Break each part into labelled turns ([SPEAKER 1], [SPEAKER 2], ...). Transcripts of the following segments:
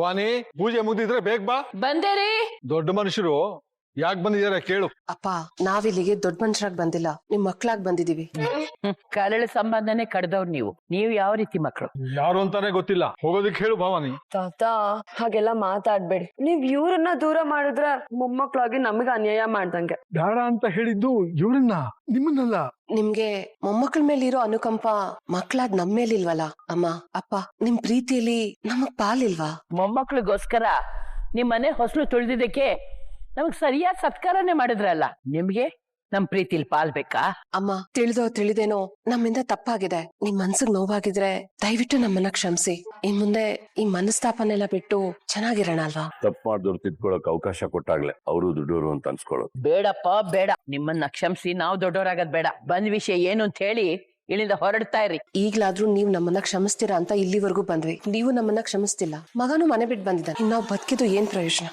[SPEAKER 1] ಭವಾನಿ, ಪೂಜೆ ಮುಗಿದಿದ್ರೆ ಬೇಗ ಬಾ.
[SPEAKER 2] ಬಂದೇರಿ.
[SPEAKER 1] ದೊಡ್ಡ ಮನುಷ್ಯರು ಯಾಕೆ ಬಂದಿದ್ದಾರೆ ಕೇಳು.
[SPEAKER 3] ಅಪ್ಪ, ನಾವಿಲ್ಲಿಗೆ ದೊಡ್ಡ ಮನುಷ್ಯರಾಗಿ ಬಂದಿಲ್ಲ, ನಿಮ್ ಮಕ್ಳಾಗ್ ಬಂದಿದೀವಿ.
[SPEAKER 2] ಕರಳ ಸಂಬಂಧನೇ ಕಡ್ದವ್ರು ನೀವು ಯಾವ ರೀತಿ ಮಕ್ಕಳು?
[SPEAKER 1] ಯಾರು ಅಂತಾನೆ ಗೊತ್ತಿಲ್ಲ, ಹೋಗೋದಿಕ್ ಹೇಳು ಭವಾನಿ.
[SPEAKER 4] ತಾತ, ಹಾಗೆಲ್ಲ ಮಾತಾಡ್ಬೇಡಿ. ನೀವ್ ಇವ್ರನ್ನ ದೂರ ಮಾಡಿದ್ರೆ ಮೊಮ್ಮಕ್ಳಾಗಿ ನಮಗ್ ಅನ್ಯಾಯ ಮಾಡ್ದಂಗೆ.
[SPEAKER 1] ಬೇಡ ಅಂತ ಹೇಳಿದ್ದು ಇವ್ರನ್ನ, ನಿಮ್ಮನ್ನಲ್ಲ.
[SPEAKER 3] ನಿಮ್ಗೆ ಮೊಮ್ಮಕ್ಳ ಮೇಲೆ ಇರೋ ಅನುಕಂಪ ಮಕ್ಳಾದ್ ನಮ್ ಮೇಲಿಲ್ವಲ್ಲ ಅಮ್ಮ. ಅಪ್ಪ, ನಿಮ್ ಪ್ರೀತಿಯಲ್ಲಿ ನಮಗ್ ಪಾಲಿಲ್ವಾ?
[SPEAKER 2] ಮೊಮ್ಮಕ್ಳಿಗೋಸ್ಕರ ನಿಮ್ ಮನೆ ಹೊಸಲು ತುಳಿದಿದ್ದಕ್ಕೆ ನಮಗ್ ಸರಿಯಾದ ಸತ್ಕಾರನೇ ಮಾಡಿದ್ರಲ್ಲ, ನಿಮ್ಗೆ ನಮ್ ಪ್ರೀತಿಲಿ ಪಾಲ್ಬೇಕಾ?
[SPEAKER 3] ಅಮ್ಮ, ತಿಳಿದೇನೋ ನಮ್ಮಿಂದ ತಪ್ಪಾಗಿದೆ. ನಿಮ್ ಮನ್ಸಿಗೆ ನೋವಾಗಿದ್ರೆ ದಯವಿಟ್ಟು ನಮ್ಮನ್ನ ಕ್ಷಮಿಸಿ. ಇನ್ ಮುಂದೆ ಈ ಮನಸ್ತಾಪನೆಲ್ಲ ಬಿಟ್ಟು ಚೆನ್ನಾಗಿರೋಣ ಅಲ್ವಾ?
[SPEAKER 5] ತಪ್ಪು ಮಾಡಿದವ್ರು ತಿದ್ಕೊಳಕ್ ಅವಕಾಶ ಕೊಟ್ಟಾಗ್ಲೆ ಅವರು ದುಡ್ಡೋರು ಅಂತ ಅನ್ಸ್ಕೊಳ್ಳೋದು.
[SPEAKER 2] ಬೇಡಪ್ಪ ಬೇಡ, ನಿಮ್ಮನ್ನ ಕ್ಷಮಿಸಿ ನಾವು ದೊಡ್ಡವರಾಗದ್ ಬೇಡ. ಬಂದ್ ವಿಷಯ ಏನು ಅಂತ ಹೇಳಿ ಇಲ್ಲಿಂದ ಹೊರಡ್ತಾ ಇರಿ.
[SPEAKER 3] ಈಗ್ಲಾದ್ರೂ ನೀವ್ ನಮ್ಮನ್ನ ಕ್ಷಮಿಸ್ತೀರಾ ಅಂತ ಇಲ್ಲಿವರೆಗೂ ಬಂದ್ವಿ, ನೀವು ನಮ್ಮನ್ನ ಕ್ಷಮಿಸ್ತಿಲ್ಲ. ಮಗನು ಮನೆ ಬಿಟ್ಟು ಬಂದಿದ್ದಾನೆ, ಇನ್ ನಾವ್ ಬದುಕಿದ್ದು ಏನ್ ಪ್ರಯೋಜನ?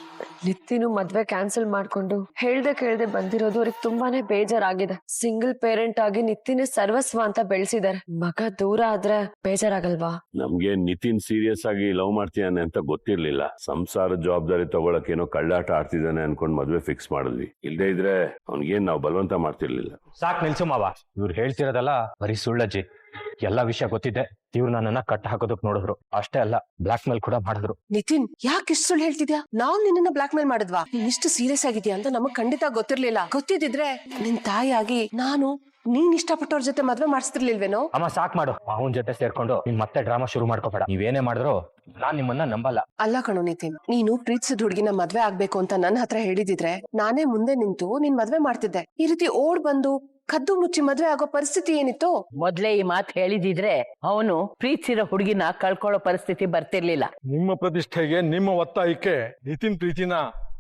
[SPEAKER 4] ನಿತ್ತಿನು ಮದ್ವೆ ಕ್ಯಾನ್ಸಲ್ ಮಾಡ್ಕೊಂಡು ಹೇಳ್ದೆ ಕೇಳ್ದೆ ಬಂದಿರೋದು ಅವ್ರಿಗೆ ತುಂಬಾನೇ ಬೇಜಾರಾಗಿದೆ. ಸಿಂಗಲ್ ಪೇರೆಂಟ್ ಆಗಿ ನಿತ್ತಿನ ಸರ್ವಸ್ವ ಅಂತ ಬೆಳೆಸಿದಾರೆ. ಮಗ ದೂರ ಆದ್ರೆ ಬೇಜಾರಾಗಲ್ವಾ?
[SPEAKER 5] ನಮ್ಗೆ ನಿತಿನ್ ಸೀರಿಯಸ್ ಆಗಿ ಲವ್ ಮಾಡ್ತೀಯಾನೆ ಅಂತ ಗೊತ್ತಿರ್ಲಿಲ್ಲ. ಸಂಸಾರ ಜವಾಬ್ದಾರಿ ತಗೊಳಕ್ ಏನೋ ಕಳ್ಳಾಟ ಆಡ್ತಿದ್ದಾನೆ ಅನ್ಕೊಂಡ್ ಮದ್ವೆ ಫಿಕ್ಸ್ ಮಾಡಿದ್ವಿ. ಇಲ್ದೇ ಇದ್ರೆ ಅವ್ನಿಗೇನ್ ನಾವ್ ಬಲವಂತ ಮಾಡ್ತಿರ್ಲಿಲ್ಲ.
[SPEAKER 6] ಸಾಕ್ ನಿಲ್ಸು ಮಾವ, ಇವ್ರು ಹೇಳ್ತಿರೋದಲ್ಲ ಬರೀ ಸುಳ್ಳಜ್ಜಿ. ಎಲ್ಲಾ ವಿಷಯ ಗೊತ್ತಿದ್ದೆ ಇವ್ರು ನನ್ನನ್ನ ಕಟ್ ಹಾಕೋದಕ್ ನೋಡಿದ್ರು. ಅಷ್ಟೇ ಅಲ್ಲ, ಬ್ಲಾಕ್ ಮೇಲ್ ಕೂಡ ಮಾಡಿದ್ರು.
[SPEAKER 3] ನಿತಿನ್, ಯಾಕೆ ಇಷ್ಟು ಸುಳ್ಳು ಹೇಳ್ತಿದ್ಯಾ? ನಾವ್ ನಿನ್ನ ಬ್ಲಾಕ್ ಮೇಲ್ ಮಾಡಿದ್ವಾ? ನೀನ್ ಇಷ್ಟು ಸೀರಿಯಸ್ ಆಗಿದ್ಯಾ ಅಂತ ನಮಗ್ ಖಂಡಿತ ಗೊತ್ತಿರ್ಲಿಲ್ಲ. ಗೊತ್ತಿದ್ರೆ ನಿನ್ ತಾಯಿಯಾಗಿ ನಾನು ನೀನ್ ಇಷ್ಟಪಟ್ಟವ್ರ ಜೊತೆ ಮದ್ವೆ ಮಾಡಿಸ್ತಿರ್ಲಿಲ್ವೇನೋ?
[SPEAKER 6] ಅಮ್ಮ ಸಾಕ್ ಮಾಡು, ಅವನ್ ಜೊತೆ ಸೇರ್ಕೊಂಡು ನೀನ್ ಮತ್ತೆ ಡ್ರಾಮಾ ಶುರು ಮಾಡ್ಕೋಬೇಡ. ನೀವೇನೇ ಮಾಡಿದ್ರು ನಾನ್ ನಿಮ್ಮನ್ನ ನಂಬಲ್ಲ.
[SPEAKER 3] ಅಲ್ಲ ಕಣೋ ನಿತಿನ್, ನೀನು ಪ್ರೀತಿಸಿದ ಹುಡುಗಿನ ಮದ್ವೆ ಆಗ್ಬೇಕು ಅಂತ ನನ್ನ ಹತ್ರ ಹೇಳಿದಿದ್ರೆ ನಾನೇ ಮುಂದೆ ನಿಂತು ನಿನ್ ಮದ್ವೆ ಮಾಡ್ತಿದ್ದೆ. ಈ ರೀತಿ ಓಡ್ ಬಂದು ಕದ್ದು ಮುಚ್ಚಿ ಮದ್ವೆ ಆಗೋ ಪರಿಸ್ಥಿತಿ ಏನಿತ್ತು?
[SPEAKER 2] ಮೊದ್ಲೇ ಈ ಮಾತು ಹೇಳಿದಿದ್ರೆ ಅವನು ಪ್ರೀತಿಸಿರೋ ಹುಡುಗಿನ ಕಳ್ಕೊಳ್ಳೋ ಪರಿಸ್ಥಿತಿ ಬರ್ತಿರ್ಲಿಲ್ಲ.
[SPEAKER 1] ನಿಮ್ಮ ಪ್ರತಿಷ್ಠೆಗೆ, ನಿಮ್ಮ ಒತ್ತಾಯಕ್ಕೆ ನಿತಿನ್ ಪ್ರೀತಿನ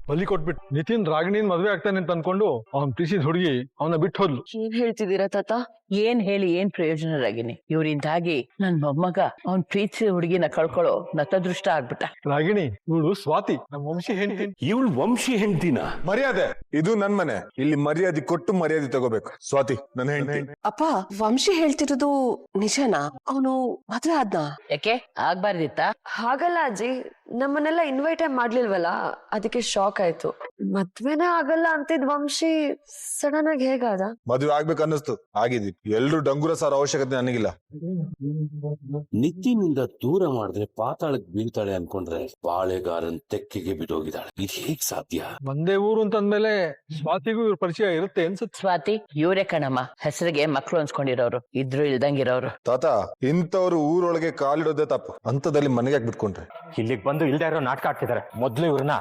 [SPEAKER 1] ಬಲಿ ಕೊಟ್ಬಿಟ್ಟು ನಿತಿನ್ ರಾಗಿಣಿನ್ ಮದ್ವೆ ಆಗ್ತಾನೆ ಅಂತ ಅನ್ಕೊಂಡು ಅವ್ನ್ ಪ್ರೀತಿಸಿದ ಹುಡುಗಿ ಅವನ ಬಿಟ್ಟು ಹೋದ್ಲು.
[SPEAKER 4] ಏನ್ ಹೇಳ್ತಿದ್ದೀರಾ ತಾತ?
[SPEAKER 2] ಏನ್ ಹೇಳಿ ಏನ್ ಪ್ರಯೋಜನ ರಾಗಿಣಿ? ಇವ್ರಿಂದಾಗಿ ನನ್ ಮೊಮ್ಮಗ ಅವ್ನ್ ಪ್ರೀತಿಸಿದ ಹುಡುಗಿನ ಕಳ್ಕೊಳ್ಳೋ ನತದೃಷ್ಟ ಆಗ್ಬಿಟ್ಟ.
[SPEAKER 1] ರಾಗಿಣಿ, ಇವಳು ಸ್ವಾತಿ, ನಮ್ಮ ವಂಶಿ ಹೆಂಡತಿ.
[SPEAKER 5] ಇವಳು ವಂಶಿ ಹೆಂಡ್ತಿನ?
[SPEAKER 7] ಮರ್ಯಾದೆ, ಇದು ನನ್ ಮನೆ, ಇಲ್ಲಿ ಮರ್ಯಾದೆ ಕೊಟ್ಟು ಮರ್ಯಾದೆ ತಗೋಬೇಕು. ಸ್ವಾತಿ ನನ್ನ ಹೆಂಡತಿ.
[SPEAKER 3] ಅಪ್ಪ, ವಂಶಿ ಹೇಳ್ತಿರೋದು ನಿಜನಾ? ಅವನು ಮದ್ವೆ ಆದ್ನಾ?
[SPEAKER 2] ಯಾಕೆ ಆಗ್ಬಾರ್ದಿತ್ತ?
[SPEAKER 4] ಹಾಗಲ್ಲ ಅಜ್ಜಿ, ನಮ್ಮನ್ನೆಲ್ಲ ಇನ್ವೈಟೇ ಮಾಡ್ಲಿಲ್ವಲ್ಲ, ಅದಕ್ಕೆ ಶಾಕ್ ಆಯ್ತು. ಮದ್ವೆನೇ ಆಗಲ್ಲ ಅಂತಿದ್ ವಂಶಿ ಸಡನ್ ಆಗಿ ಹೇಗಾದ?
[SPEAKER 7] ಮದುವೆ ಆಗ್ಬೇಕು ಅನ್ನಿಸ್ತು, ಆಗಿದ್ವಿ. ಎಲ್ರು ಡಂಗುರ ಸಾರ ಅವಶ್ಯಕತೆ ನನಗಿಲ್ಲ.
[SPEAKER 5] ನಿತಿನಿಂದ ದೂರ ಮಾಡಿದ್ರೆ ಪಾತಾಳಕ್ ಬೀಳ್ತಾಳೆ ಅನ್ಕೊಂಡ್ರೆ ಬಾಳೆಗಾರನ್ ತೆಕ್ಕೆಗೆ ಬಿದ್ದೋಗಿದ್ದಾಳೆ. ಇದು ಹೇಗ್ ಸಾಧ್ಯ?
[SPEAKER 1] ಒಂದೇ ಊರು ಅಂತಂದ್ಮೇಲೆ ಸ್ವಾತಿಗೂ ಇವ್ರ ಪರಿಚಯ ಇರುತ್ತೆ ಅನ್ಸುತ್ತೆ.
[SPEAKER 2] ಸ್ವಾತಿ ಇವ್ರೇ ಕಣಮ್ಮ, ಹೆಸರಿಗೆ ಮಕ್ಳು ಅನ್ಸ್ಕೊಂಡಿರೋರು, ಇದ್ರು ಇಲ್ದಂಗಿರೋರು.
[SPEAKER 7] ತಾತ, ಇಂಥವ್ರು ಊರೊಳಗೆ ಕಾಲಿಡೋದೇ ತಪ್ಪು. ಅಂತದಲ್ಲಿ ಮನೆಗೆ ಬಿಟ್ಕೊಂಡ್ರೆ
[SPEAKER 6] ಇಲ್ಲಿಗೆ ಬಂದು ಇಲ್ದೇ ಇರೋ ನಾಟಕ ಆಡ್ತಿದಾರೆ. ಮೊದ್ಲು ಇವ್ರನ್ನ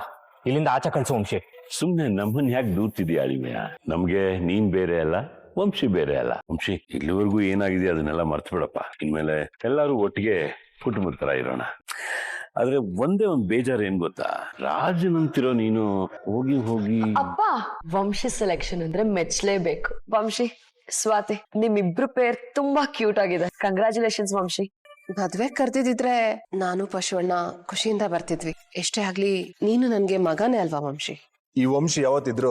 [SPEAKER 6] ಇಲ್ಲಿಂದ ಆಚೆ ಕಳ್ಸು ವಂಶಿ.
[SPEAKER 5] ಸುಮ್ನೆ ನಮ್ಮನ್ ಯಾಕೆ ದೂರ್ತಿದ್ಯಾ ಅಳಿಮೆಯ? ನಮ್ಗೆ ನೀನ್ ಬೇರೆ ಅಲ್ಲ, ವಂಶಿ ಬೇರೆ ಅಲ್ಲ. ವಂಶಿ, ಇಲ್ಲಿವರೆಗೂ ಏನಾಗಿದೆ ಅದನ್ನೆಲ್ಲ ಮರ್ತು ಬಿಡಪ್ಪ. ಇನ್ಮೇಲೆ ಎಲ್ಲಾರು ಒಟ್ಟಿಗೆ ಕುಟುಂಬದ ತರ ಇರೋಣ. ಆದ್ರೆ ಒಂದೇ ಒಂದ್ ಬೇಜಾರು ಏನ್ ಗೊತ್ತಾ? ರಾಜನಂತಿರೋ ನೀನು ಹೋಗಿ ಹೋಗಿ
[SPEAKER 4] ಅಪ್ಪ, ವಂಶಿ ಸೆಲೆಕ್ಷನ್ ಅಂದ್ರೆ ಮೆಚ್ಚಲೇಬೇಕು. ವಂಶಿ, ಸ್ವಾತಿ, ನಿಮ್ಮಿಬ್ರು ಪೇರ್ ತುಂಬಾ ಕ್ಯೂಟ್ ಆಗಿದೆ. ಕಂಗ್ರಾಚುಲೇಷನ್ಸ್ ವಂಶಿ.
[SPEAKER 3] ಮದ್ವೆ ಕರ್ದಿದ್ರೆ ನಾನು ಪಶುವಣ್ಣ ಖುಷಿಯಿಂದ ಬರ್ತಿದ್ವಿ. ಎಷ್ಟೇ ಆಗ್ಲಿ ನೀನು ನನ್ಗೆ ಮಗನೇ ಅಲ್ವಾ ವಂಶಿ?
[SPEAKER 7] ಈ ವಂಶಿ ಯಾವತ್ತಿದ್ರು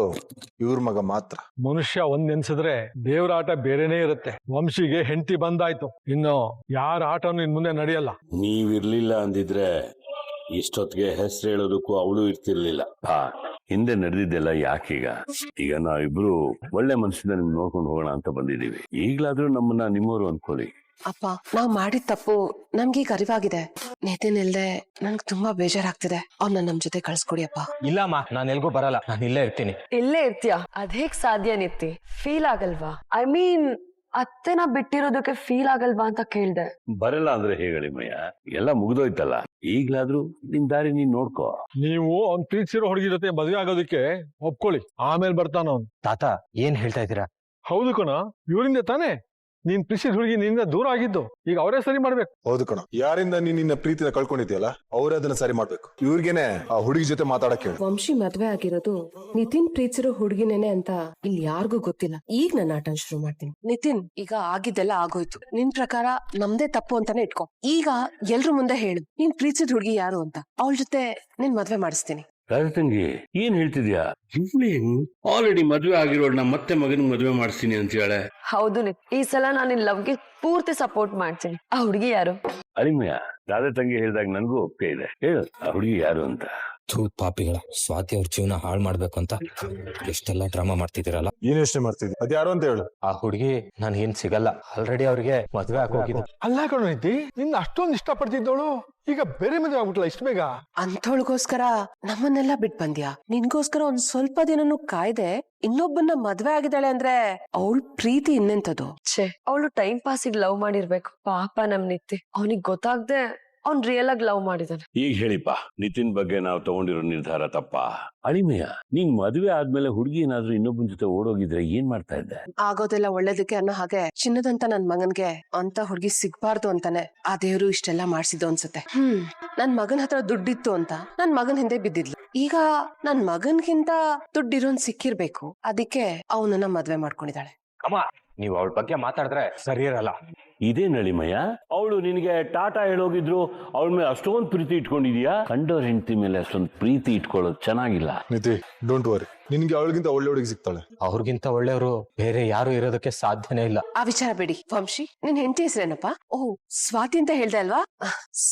[SPEAKER 7] ಇವ್ರ ಮಗ ಮಾತ್ರ.
[SPEAKER 1] ಮನುಷ್ಯ ಒಂದ್ ನೆನ್ಸಿದ್ರೆ ದೇವ್ರ ಆಟ ಬೇರೆನೇ ಇರುತ್ತೆ. ವಂಶಿಗೆ ಹೆಂಡತಿ ಬಂದಾಯ್ತು, ಇನ್ನು ಯಾರ ಆಟನು ಇನ್ ಮುಂದೆ ನಡೆಯಲ್ಲ.
[SPEAKER 5] ನೀವಿರ್ಲಿಲ್ಲ ಅಂದಿದ್ರೆ ಇಷ್ಟೊತ್ತಿಗೆ ಹೆಸರು ಹೇಳೋದಕ್ಕೂ ಅವಳು ಇರ್ತಿರ್ಲಿಲ್ಲ. ಹಿಂದೆ ನಡೆದಿದ್ದೆಲ್ಲ ಯಾಕೀಗ? ಈಗ ನಾವಿಬ್ರು ಒಳ್ಳೆ ಮನಸ್ಸಿಂದ ನಿಮ್ ನೋಡ್ಕೊಂಡು ಹೋಗೋಣ ಅಂತ ಬಂದಿದೀವಿ. ಈಗ್ಲಾದ್ರೂ ನಮ್ಮನ್ನ ನಿಮ್ಮವರು ಅನ್ಕೊಳ್ಳಿ.
[SPEAKER 3] ಅಪ್ಪ, ನಾವ್ ಮಾಡಿದ ತಪ್ಪು ನಮ್ಗೀಗ ಅರಿವಾಗಿದೆ. ನಿತಿನ್ ಇಲ್ದೆ ನನ್ಗೆ ತುಂಬಾ ಬೇಜಾರಾಗ್ತಿದೆ. ಅವ್ನ ನಮ್ ಜೊತೆ ಕಳ್ಸ್ಕೊಡಿ ಅಪ್ಪ.
[SPEAKER 6] ಇಲ್ಲಮ್ಮ, ನಾನ್ ಎಲ್ಗೂ ಬರಲ್ಲ, ನಾನು ಇಲ್ಲೇ ಇರ್ತೀನಿ.
[SPEAKER 4] ಇಲ್ಲೇ ಇರ್ತೀಯ? ಅದೇಗ್ ಸಾಧ್ಯ ನಿತ್ತಿ? ಫೀಲ್ ಆಗಲ್ವಾ? ಐ ಮೀನ್, ಅತ್ತೆನ ಬಿಟ್ಟಿರೋದಕ್ಕೆ ಫೀಲ್ ಆಗಲ್ವಾ ಅಂತ ಕೇಳ್ದೆ.
[SPEAKER 5] ಬರಲ್ಲ ಅಂದ್ರೆ ಹೇಗಳಿಮಯ್ಯ, ಎಲ್ಲ ಮುಗ್ದೋಯ್ತಲ್ಲ. ಈಗ್ಲಾದ್ರೂ ನಿನ್ ದಾರಿ ನೀನ್ ನೋಡ್ಕೋ.
[SPEAKER 1] ನೀವು ಅವ್ನ್ ಪ್ರೀತಿಸಿರೋ ಹುಡುಗಿ ಜೊತೆ ಮದ್ವೆ ಆಗೋದಕ್ಕೆ ಒಪ್ಕೊಳ್ಳಿ, ಆಮೇಲೆ ಬರ್ತಾನ ಅವ್ನು.
[SPEAKER 6] ತಾತ, ಏನ್ ಹೇಳ್ತಾ ಇದ್ದೀರಾ?
[SPEAKER 1] ಹೌದು ಕಣ, ಇವರಿಂದ ತಾನೇ ನೀನ್ ಪ್ರೀತಿಸಿದ ಹುಡುಗಿ ನಿನ್ನಿಂದ ದೂರ ಆಗಿದ್ದು. ಈಗ ಅವರೇ ಸರಿ ಮಾಡ್ಬೇಕು.
[SPEAKER 7] ಹೌದು ಕಣ, ಯಾರಿಂದ ನೀನ್ ನಿನ್ನ ಪ್ರೀತಿನ ಕಳ್ಕೊಂಡಿದ್ಯಲ್ಲ ಅವರೇ ಅದನ್ನ ಸರಿ ಮಾಡ್ಬೇಕು. ಇವ್ರಿಗೇನೆ ಆ ಹುಡುಗಿ ಜೊತೆ ಮಾತಾಡಕ್ ಹೇಳು.
[SPEAKER 3] ವಂಶಿ ಮದ್ವೆ ಆಗಿರೋದು ನಿತಿನ್ ಪ್ರೀತಿಸಿರೋ ಹುಡುಗಿನೇನೆ ಅಂತ ಇಲ್ಲಿ ಯಾರಿಗೂ ಗೊತ್ತಿಲ್ಲ. ಈಗ ನನ್ನ ಆಟ ಶುರು ಮಾಡ್ತೀನಿ. ನಿತಿನ್, ಈಗ ಆಗಿದ್ದೆಲ್ಲ ಆಗೋಯ್ತು. ನಿನ್ ಪ್ರಕಾರ ನಮ್ದೇ ತಪ್ಪು ಅಂತಾನೆ ಇಟ್ಕೊ. ಈಗ ಎಲ್ರು ಮುಂದೆ ಹೇಳು, ನೀನ್ ಪ್ರೀತಿಸಿದ ಹುಡುಗಿ ಯಾರು ಅಂತ. ಅವಳ ಜೊತೆ ನಿನ್ ಮದ್ವೆ ಮಾಡಿಸ್ತೀನಿ.
[SPEAKER 5] ರಾಜತಂಗಿ, ಏನ್ ಹೇಳ್ತಿದ್ಯಾ? ಆಲ್ರೆಡಿ ಮದ್ವೆ ಆಗಿರೋಳ್ನ ಮತ್ತೆ ಮಗನಿಗೆ ಮದ್ವೆ ಮಾಡಿಸ್ತೀನಿ ಅಂತ ಹೇಳ.
[SPEAKER 4] ಹೌದು ನಿತ್, ಈ ಸಲ ನಾನು ನಿನ್ ಲವ್ಗೆ ಪೂರ್ತಿ ಸಪೋರ್ಟ್ ಮಾಡ್ತೀನಿ. ಆ ಹುಡುಗಿ ಯಾರು?
[SPEAKER 5] ಅಳಿಮಯ್ಯ, ದಾದ ತಂಗಿ ಹೇಳಿದಾಗ ನನಗೂ ಒಪ್ಪಿಗೆ ಇದೆ. ಹೇಳು ಆ ಹುಡುಗಿ ಯಾರು ಅಂತ.
[SPEAKER 8] ಥೂ ಪಾಪಿಗಳ, ಸ್ವಾತಿ ಅವ್ರ ಜೀವನ ಹಾಳು ಮಾಡ್ಬೇಕು ಅಂತ ಎಷ್ಟೆಲ್ಲ ಡ್ರಾಮಾ ಮಾಡ್ತಿದ್ದೀರಲ್ಲ.
[SPEAKER 7] ಏನ್ ಯೋಚನೆ ಮಾಡ್ತಿದ್ದಿ? ಅದ್ಯಾರು ಅಂತ ಹೇಳು.
[SPEAKER 6] ಆ ಹುಡುಗಿ ನನ್ ಏನ್ ಸಿಗಲ್ಲ, ಆಲ್ರೆಡಿ ಅವ್ರಿಗೆ ಮದ್ವೆ ಆಗೋಗಿದೆ.
[SPEAKER 1] ಅಲ್ಲ ಕಣೋ ನೀತಿ, ನಿನ್ನ ಅಷ್ಟೊಂದು ಇಷ್ಟಪಡ್ತಿದ್ದವಳು ಈಗ ಬೇರೆ ಮದುವೆ ಆಗ್ಬಿಟ್ಲ ಇಷ್ಟ ಬೇಗ?
[SPEAKER 3] ಅಂಥವಳಿಗೋಸ್ಕರ ನಮ್ಮನ್ನೆಲ್ಲ ಬಿಟ್ ಬಂದ್ಯಾ? ನಿನ್ಗೋಸ್ಕರ ಒಂದ್ ಸ್ವಲ್ಪ ದಿನನೂ ಕಾಯ್ದೆ ಇನ್ನೊಬ್ಬನ್ನ ಮದ್ವೆ ಆಗಿದ್ದಾಳೆ ಅಂದ್ರೆ ಅವಳ ಪ್ರೀತಿ ಇನ್ನೆಂತದು?
[SPEAKER 4] ಛೇ, ಅವಳು ಟೈಮ್ ಪಾಸಿಗೆ ಲವ್ ಮಾಡಿರ್ಬೇಕು. ಪಾಪ ನಮ್ ನಿತ್ತಿ, ಅವನಿಗೆ ಗೊತ್ತಾಗ್ದೆ ಅವ್ನ್ ರಿಯಲ್ ಆಗಿ ಲವ್ ಮಾಡಿದಾನೆ.
[SPEAKER 5] ಈಗ ಹೇಳಿಪ್ಪ, ನಿತಿನ್ ಬಗ್ಗೆ ನಾವು ತಗೊಂಡಿರೋ ನಿರ್ಧಾರ ತಪ್ಪಾ? ಅಳಿಮಯ್ಯ, ನೀನ್ ಮದುವೆ ಆದ್ಮೇಲೆ ಹುಡುಗಿ ಏನಾದ್ರೂ ಇನ್ನೊಬ್ಬನ ಜೊತೆ ಓಡೋಗಿದ್ರೆ ಏನ್ ಮಾಡ್ತಾ ಇದ್ದೆ?
[SPEAKER 3] ಆಗೋದೆಲ್ಲ ಒಳ್ಳೇದಕ್ಕೆ ಅನ್ನೋ ಹಾಗೆ ಚಿನ್ನದಂತ ನನ್ ಮಗನ್ಗೆ ಅಂತ ಹುಡ್ಗಿ ಸಿಗ್ಬಾರ್ದು ಅಂತಾನೆ ಆ ದೇವ್ರು ಇಷ್ಟೆಲ್ಲಾ ಮಾಡ್ಸಿದ್ದು ಅನ್ಸುತ್ತೆ. ನನ್ ಮಗನ್ ಹತ್ರ ದುಡ್ಡಿತ್ತು ಅಂತ ನನ್ ಮಗನ್ ಹಿಂದೆ ಬಿದ್ದಿದ್ಲು. ಈಗ ನನ್ ಮಗನ್ಗಿಂತ ದುಡ್ಡಿರೋನ್ ಸಿಕ್ಕಿರ್ಬೇಕು, ಅದಕ್ಕೆ ಅವನನ್ನ ಮದ್ವೆ ಮಾಡ್ಕೊಂಡಿದ್ದಾಳೆ.
[SPEAKER 6] ಅಮ್ಮ, ನೀವ್ ಅವಳ ಬಗ್ಗೆ ಮಾತಾಡಿದ್ರೆ ಸರಿ ಇರಲ್ಲ.
[SPEAKER 5] ಇದೇ ನಳಿಮಯ್ಯ, ಅವಳು ನಿನಗೆ ಟಾಟಾ ಹೇಳೋಗಿದ್ರು, ಅವಳ ಮೇಲೆ ಅಷ್ಟೊಂದು ಪ್ರೀತಿ ಇಟ್ಕೊಂಡಿದ್ಯಾ? ಕಂಡೋರ್ ಹೆಂಡತಿ ಮೇಲೆ ಅಷ್ಟೊಂದು ಪ್ರೀತಿ ಇಟ್ಕೊಳ್ಳೋದು ಚೆನ್ನಾಗಿಲ್ಲ.
[SPEAKER 7] ನಿತಿ, ಡೋಂಟ್ ವರಿ, ನಿನ್ಗೆ ಅವಳಿಗಿಂತ ಒಳ್ಳೆ ಹುಡುಗಿ ಸಿಗ್ತಾಳೆ.
[SPEAKER 6] ಅವ್ರಿಗಿಂತ ಒಳ್ಳೆಯವರು ಬೇರೆ ಯಾರು ಇರೋದಕ್ಕೆ ಸಾಧ್ಯನೇ ಇಲ್ಲ.
[SPEAKER 3] ಆ ವಿಚಾರ ಬಿಡಿ. ವಂಶಿ, ನಿನ್ ಹೆಂಡತಿ ಹೆಸರೇನಪ್ಪ? ಓಹ್, ಸ್ವಾತಿ ಅಂತ ಹೇಳ್ದೆ ಅಲ್ವಾ?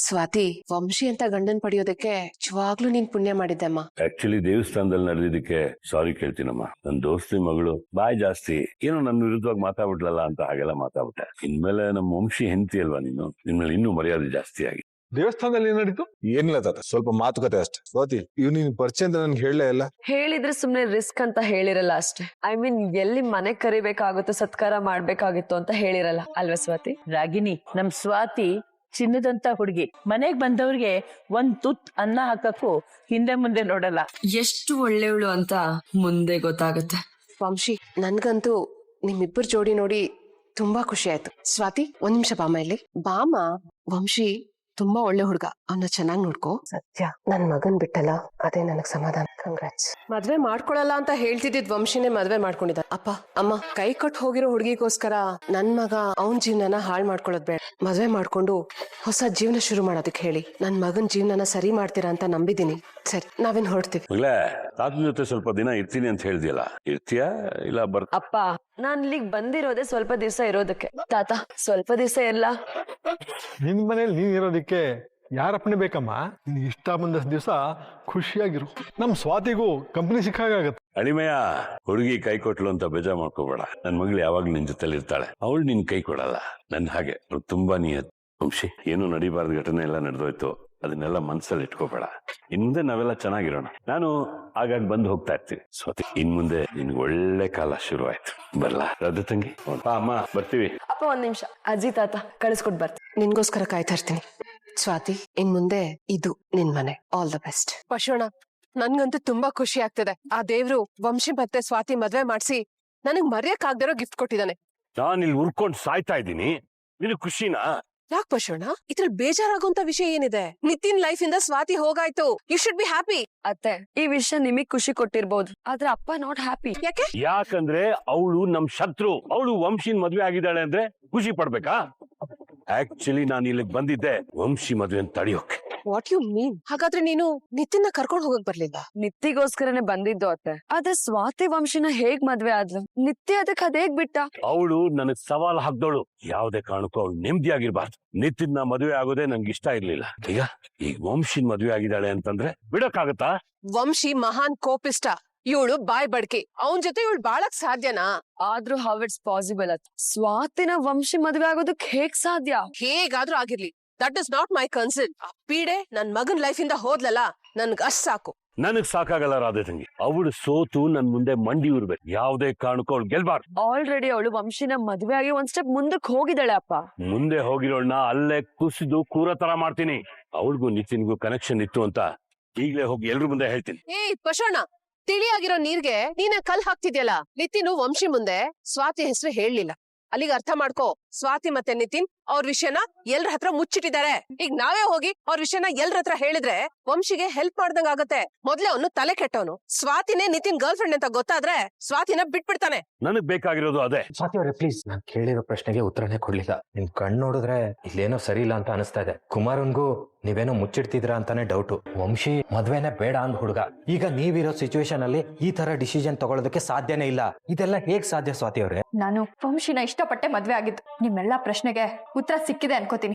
[SPEAKER 3] ಸ್ವಾತಿ, ವಂಶಿ ಅಂತ ಗಂಡನ್ ಪಡೆಯೋದಕ್ಕೆ ನಿಜವಾಗ್ಲೂ ನೀನ್ ಪುಣ್ಯ ಮಾಡಿದ್ದಮ್ಮ.
[SPEAKER 5] ಆಕ್ಚುಲಿ ದೇವಸ್ಥಾನದಲ್ಲಿ ನಡೆದಿದ್ದಕ್ಕೆ ಸಾರಿ ಕೇಳ್ತೀನಮ್ಮ. ನನ್ನ ದೋಸ್ತಿ ಮಗಳು ಬಾಯ್ ಜಾಸ್ತಿ, ಏನೋ ನನ್ನ ವಿರುದ್ಧವಾಗಿ ಮಾತಾಡ್ಬಿಟ್ಲಲ್ಲ ಅಂತ ಹಾಗೆಲ್ಲ ಮಾತಾಡ್ಬಿಟ್ಟೆ. ಇನ್ಮೇಲೆ ನಮ್ಮ ವಂಶಿ ಹೆಂಡತಿ ಅಲ್ವಾ ನೀನು, ನಿನ್ಮೇಲೆ ಇನ್ನೂ ಮರ್ಯಾದೆ ಜಾಸ್ತಿ ಆಗಿ.
[SPEAKER 1] ದೇವಸ್ಥಾನದಲ್ಲಿ ಏನ್ ನಡೀತು?
[SPEAKER 7] ಏನಿಲ್ಲ ತಾತ, ಸ್ವಲ್ಪ ಮಾತುಕತೆ ಅಷ್ಟೇ. ಸ್ವಾತಿ, ಇವ್ ನೀನ್ ಪರಿಚಯ ಅಂತ ನನ್ಗೆ ಹೇಳಲೇ ಇಲ್ಲ.
[SPEAKER 4] ಹೇಳಿದ್ರೆ ಸುಮ್ನೆ ರಿಸ್ಕ್ ಅಂತ ಹೇಳಿರಲ್ಲ ಅಷ್ಟೇ. ಐ ಮೀನ್, ಎಲ್ಲಿ ಮನೆ ಕರಿಬೇಕಾಗುತ್ತೋ, ಸತ್ಕಾರ ಮಾಡ್ಬೇಕಾಗಿತ್ತು ಅಂತ ಹೇಳಿರಲ್ಲ ಅಲ್ವಾ ಸ್ವಾತಿ?
[SPEAKER 2] ರಾಗಿಣಿ, ನಮ್ ಸ್ವಾತಿ ಚಿನ್ನದಂತ ಹುಡುಗಿ. ಮನೆಗ್ ಬಂದವ್ರಿಗೆ ಒಂದ್ ತುತ್ ಅನ್ನ ಹಾಕಕ್ಕೂ ಹಿಂದೆ ಮುಂದೆ ನೋಡಲ್ಲ.
[SPEAKER 4] ಎಷ್ಟು ಒಳ್ಳೆಯವಳು ಅಂತ ಮುಂದೆ ಗೊತ್ತಾಗುತ್ತೆ.
[SPEAKER 3] ವಂಶಿ, ನನ್ಗಂತೂ ನಿಮ್ಮಿಬ್ಬರ ಜೋಡಿ ನೋಡಿ ತುಂಬಾ ಖುಷಿ ಆಯ್ತು. ಸ್ವಾತಿ, ಒಂದ್ ನಿಮಿಷ ಬಾಮ ಇಲ್ಲಿ. ಬಾಮ, ವಂಶಿ ತುಂಬಾ ಒಳ್ಳೆ ಹುಡ್ಗ, ಅವನ್ನ ಚೆನ್ನಾಗ್ ನೋಡ್ಕೋ. ಸತ್ಯ, ನನ್ ಮಗನ್ ಬಿಟ್ಟಲ್ಲ, ಅದೇ ನನಗ್ ಸಮಾಧಾನ. ಕಂಗ್ರಾಟ್ಸ್. ಮದ್ವೆ ಮಾಡ್ಕೊಳಲ್ಲ ಅಂತ ಹೇಳ್ತಿದ್ದಿದ್ ವಂಶಿನೇ ಮದ್ವೆ ಮಾಡ್ಕೊಂಡಿದ್ದ. ಅಪ್ಪ ಅಮ್ಮ, ಕೈ ಕೊಟ್ಟು ಹೋಗಿರೋ ಹುಡುಗಿಗೋಸ್ಕರ ನನ್ ಮಗ ಅವನ್ ಜೀವನನ ಹಾಳ್ ಮಾಡ್ಕೊಳ್ಳೋದ್ ಬೇಡ. ಮದ್ವೆ ಮಾಡ್ಕೊಂಡು ಹೊಸ ಜೀವನ ಶುರು ಮಾಡೋದಕ್ಕೆ ಹೇಳಿ. ನನ್ ಮಗನ್ ಜೀವನನ ಸರಿ ಮಾಡ್ತೀರಾ ಅಂತ ನಂಬಿದೀನಿ. ಸರಿ, ನಾವೇನ್ ಹೊರಡ್ತೀವಿ.
[SPEAKER 5] ಮಗಳೇ, ತಾತನ ಜೊತೆ ಸ್ವಲ್ಪ ದಿನ ಇರ್ತೀನಿ ಅಂತ ಹೇಳ್ದಿಯಲ್ಲ, ಇರ್ತೀಯಾ ಇಲ್ಲ
[SPEAKER 4] ಅಪ್ಪ, ನಾನ್ ಇಲ್ಲಿಗ್ ಬಂದಿರೋದೇ ಸ್ವಲ್ಪ ದಿವಸ ಇರೋದಕ್ಕೆ. ತಾತ, ಸ್ವಲ್ಪ ದಿವಸ ಎಲ್ಲ
[SPEAKER 1] ನಿನ್ ಮನೇಲಿ ನೀನ್ ಇರೋದಿಕ್ಕೆ ಯಾರಪ್ಪನೇ ಬೇಕಮ್ಮ? ನಿನ್ ಇಷ್ಟ ಬಂದಷ್ಟು ದಿವಸ ಖುಷಿಯಾಗಿರು. ನಮ್ ಸ್ವಾತಿಗೂ ಕಂಪನಿ ಸಿಕ್ಕಾಗತ್ತೆ.
[SPEAKER 5] ಅಳಿಮಯ್ಯ, ಹುಡುಗಿ ಕೈ ಕೊಟ್ಲು ಅಂತ ಬೇಜಾರ್ ಮಾಡ್ಕೋಬೇಡ. ನನ್ ಮಗಳು ಯಾವಾಗ್ಲೂ ನಿನ್ ಜೊತೆಲಿ ಇರ್ತಾಳೆ. ಅವಳು ನಿನ್ ಕೈ ಕೊಡಲ್ಲ. ನನ್ ಹಾಗೆ ಅವ್ಳು ತುಂಬಾ ನಿಯತ್. ವಂಶಿ, ಏನು ನಡಿಬಾರ್ದು ಘಟನೆ ಎಲ್ಲ ನಡೆದೋಯ್ತು, ಅದನ್ನೆಲ್ಲ ಮನ್ಸಲ್ಲಿ ಇಟ್ಕೋಬೇಡ. ಇನ್ ಮುಂದೆ ನಾವೆಲ್ಲ ಚೆನ್ನಾಗಿರೋಣ. ನಾನು ಆಗಾಗ ಬಂದು ಹೋಗ್ತಾ ಇರ್ತೀವಿ. ಸ್ವಾತಿ, ಇನ್ ಮುಂದೆ ನಿನ್ಗೆ ಒಳ್ಳೆ ಕಾಲ ಶುರು ಆಯ್ತು. ಬರ್ಲಾ ರಾಧ ತಂಗಿ? ಅಮ್ಮ, ಬರ್ತೀವಿ.
[SPEAKER 4] ಅಪ್ಪ, ಒಂದ್ ನಿಮಿಷ. ಅಜ್ಜಿ ತಾತ ಕಳಿಸ್ಕೊಟ್ ಬರ್ತೀನಿ.
[SPEAKER 3] ನಿನ್ಗೋಸ್ಕರ ಕಾಯ್ತಾ ಇರ್ತೀನಿ. ಸ್ವಾತಿ, ಇನ್ ಮುಂದೆ ಇದು ನಿನ್ ಮನೆ. All the best. ಪಶೋಣ, ನನ್ಗಂತೂ ತುಂಬಾ ಖುಷಿ ಆಗ್ತದೆ. ಆ ದೇವ್ರು ವಂಶಿ ಮತ್ತೆ ಸ್ವಾತಿ ಮದ್ವೆ ಮಾಡ್ಸಿ ನನಗ್ ಮರ್ಯಕ್ ಆಗ್ದಿರೋ ಗಿಫ್ಟ್ ಕೊಟ್ಟಿದ್ದಾನೆ.
[SPEAKER 5] ನಾನ್ ಇಲ್ಲಿ ಉರ್ಕೊಂಡು ಸಾಯ್ತಾ ಇದ್ದೀನಿ, ನಿನ್ ಖುಷಿನಾ?
[SPEAKER 3] ಯಾಕೆ ಪಶೋಣ, ಇದ್ರಲ್ಲಿ ಬೇಜಾರಾಗುವಂತ ವಿಷಯ ಏನಿದೆ? ನಿತಿನ್ ಲೈಫ್ ಇಂದ ಸ್ವಾತಿ ಹೋಗಾಯ್ತು. You should be happy.
[SPEAKER 4] ಅತ್ತೆ, ಈ ವಿಷಯ ನಿಮಗ್ ಖುಷಿ ಕೊಟ್ಟಿರ್ಬೋದು, ಆದ್ರೆ ಅಪ್ಪ ನಾಟ್ ಹ್ಯಾಪಿ.
[SPEAKER 3] ಯಾಕೆ?
[SPEAKER 5] ಯಾಕಂದ್ರೆ ಅವಳು ನಮ್ ಶತ್ರು. ಅವಳು ವಂಶಿನ್ ಮದ್ವೆ ಆಗಿದ್ದಾಳೆ ಅಂದ್ರೆ ಖುಷಿ ಪಡ್ಬೇಕಾ? ಆಕ್ಚುಲಿ ನಾನು ಇಲ್ಲಿಗೆ ಬಂದಿದ್ದೆ ವಂಶಿ ಮದ್ವೆ ಅಂತ ತಡೆಯೋಕೆ.
[SPEAKER 3] What you mean? ಹಾಗಾದ್ರೆ ನೀನು ನಿತಿನ್ ಕರ್ಕೊಂಡ್ ಹೋಗಕ್ ಬರ್ಲಿಲ್ಲ?
[SPEAKER 4] ನಿತ್ತಿಗೋಸ್ಕರನೇ ಬಂದಿದ್ದು ಅತ್ತೆ. ಆದ್ರೆ ಸ್ವಾತಿ ವಂಶಿನ ಹೇಗ್ ಮದ್ವೆ ಆದ್ಲು? ನಿತ್ಯ ಅದಕ್ಕೆ ಅದೇಗ್ ಬಿಟ್ಟ?
[SPEAKER 5] ಅವಳು ನನಗ್ ಸವಾಲ್ ಹಾಕ್ದವಳು. ಯಾವ್ದೇ ಕಾರಣಕ್ಕೂ ಅವಳು ನೆಮ್ಮದಿಯಾಗಿರ್ಬಾರ್ದು. ನಿತಿನ್ ಮದುವೆ ಆಗೋದೇ ನಂಗೆ ಇಷ್ಟ ಇರ್ಲಿಲ್ಲ. ಈಗ ವಂಶಿನ್ ಮದ್ವೆ ಆಗಿದ್ದಾಳೆ ಅಂತಂದ್ರೆ ಬಿಡಕ್ಕಾಗತ್ತಾ?
[SPEAKER 3] ವಂಶಿ ಮಹಾನ್ ಕೋಪಿಷ್ಟ. ಇವಳು ಬಾಯ್ ಬಡ್ಕಿ. ಅವನ್ ಜೊತೆ ಇವಳು ಬಾಳಕ್ ಸಾಧ್ಯನಾ?
[SPEAKER 4] ಆದ್ರೂ ಹೌ ಇಟ್ಸ್ ಪಾಸಿಬಲ್ ಅತ್? ಸ್ವಾತಿನ ವಂಶಿ ಮದ್ವೆ ಆಗೋದಕ್ ಹೇಗ್ ಸಾಧ್ಯ?
[SPEAKER 3] ಹೇಗಾದ್ರೂ ಆಗಿರ್ಲಿ, that is not my concern. ಆ ಪೀಡೆ ನನ್ ಮಗನ್ ಲೈಫ್ ಇಂದ ಹೋದ್ಲಲ್ಲ, ನನ್ಗ್ ಅಷ್ಟ್ ಸಾಕು.
[SPEAKER 5] ನನಗ್ ಸಾಕಾಗಲ್ಲ ರಾಧೆ ತಂಗಿ. ಅವಳು ಸೋತು ನನ್ ಮುಂದೆ ಮಂಡಿ ಉರ್ಬೇಕು. ಯಾವ್ದೇ ಕಾರಣಕ್ಕೂ ಅವಳು ಗೆಲ್ಬಾರ್ದು.
[SPEAKER 4] ಆಲ್ರೆಡಿ ಅವಳು ವಂಶಿನ ಮದ್ವೆ ಆಗಿ ಒಂದ್ ಸ್ಟೆಪ್ ಮುಂದಕ್ಕೆ ಹೋಗಿದ್ದಾಳೆ ಅಪ್ಪ.
[SPEAKER 5] ಮುಂದೆ ಹೋಗಿರೋಳ್ನ ಅಲ್ಲೇ ಕುಸಿದು ಕೂರ ತರ ಮಾಡ್ತೀನಿ. ಅವಳಿಗೂ ನಿತಿನ್ಗೂ ಕನೆಕ್ಷನ್ ಇತ್ತು ಅಂತ ಈಗ್ಲೇ ಹೋಗಿ ಎಲ್ರ ಮುಂದೆ ಹೇಳ್ತೀನಿ.
[SPEAKER 3] ಏಯ್ ಪಶೋಣ, ತಿಳಿಯಾಗಿರೋ ನೀರ್ಗೆ ನೀನ ಕಲ್ ಹಾಕ್ತಿದ್ಯಲ್ಲ. ನಿತಿನ್ ವಂಶಿ ಮುಂದೆ ಸ್ವಾತಿ ಹೆಸರು ಹೇಳಲಿಲ್ಲ. ಅಲ್ಲಿಗೆ ಅರ್ಥ ಮಾಡ್ಕೋ, ಸ್ವಾತಿ ಮತ್ತೆ ನಿತಿನ್ ಅವ್ರ ವಿಷಯನ ಎಲ್ರ ಹತ್ರ ಮುಚ್ಚಿಟ್ಟಿದ್ದಾರೆ. ಈಗ ನಾವೇ ಹೋಗಿ ಅವ್ರ ವಿಷಯನ ಎಲ್ರ ಹತ್ರ ಹೇಳಿದ್ರೆ ವಂಶಿಗೆ ಹೆಲ್ಪ್ ಮಾಡ್ದಂಗ ಆಗತ್ತೆ. ಮೊದ್ಲೇ ಅವನು ತಲೆ ಕೆಟ್ಟವನು. ಸ್ವಾತಿನೇ ನಿತಿನ್ ಗರ್ಲ್ ಫ್ರೆಂಡ್ ಅಂತ ಗೊತ್ತಾದ್ರೆ ಸ್ವಾತಿನ ಬಿಟ್ಬಿಡ್ತಾನೆ.
[SPEAKER 5] ನನಗ್ ಬೇಕಾಗಿರೋದು ಅದೇ.
[SPEAKER 6] ಸ್ವಾತಿ ಅವ್ರೆ, ಪ್ಲೀಸ್, ನಾನ್ ಕೇಳಿರೋ ಪ್ರಶ್ನೆಗೆ ಉತ್ತರನೇ ಕೊಡ್ಲಿಲ್ಲ. ನಿಮ್ ಕಣ್ ನೋಡಿದ್ರೆ ಇಲ್ಲೇನೋ ಸರಿ ಇಲ್ಲ ಅಂತ ಅನಿಸ್ತಾ ಇದೆ. ಕುಮಾರನ್ಗೂ ನೀವೇನೋ ಮುಚ್ಚಿಡ್ತಿದ್ರ ಅಂತಾನೆ ಡೌಟು. ವಂಶಿ ಮದ್ವೆನೆ ಬೇಡ ಅಂದ್ ಹುಡುಗ. ಈಗ ನೀವಿರೋ ಸಿಚುವೇಶನ್ ಅಲ್ಲಿ ಈ ತರ ಡಿಸಿಷನ್ ತಗೊಳ್ಳೋದಕ್ಕೆ ಸಾಧ್ಯನೇ ಇಲ್ಲ. ಇದೆಲ್ಲ ಹೇಗ್ ಸಾಧ್ಯ ಸ್ವಾತಿ ಅವ್ರೆ?
[SPEAKER 9] ನಾನು ವಂಶಿನ ಇಷ್ಟಪಟ್ಟೆ ಮದ್ವೆ ಆಗಿದ್ದು. ನಿಮ್ಮೆಲ್ಲಾ ಪ್ರಶ್ನೆಗೆ ಉತ್ತರ ಸಿಕ್ಕಿದೆ ಅನ್ಕೋತೀನಿ.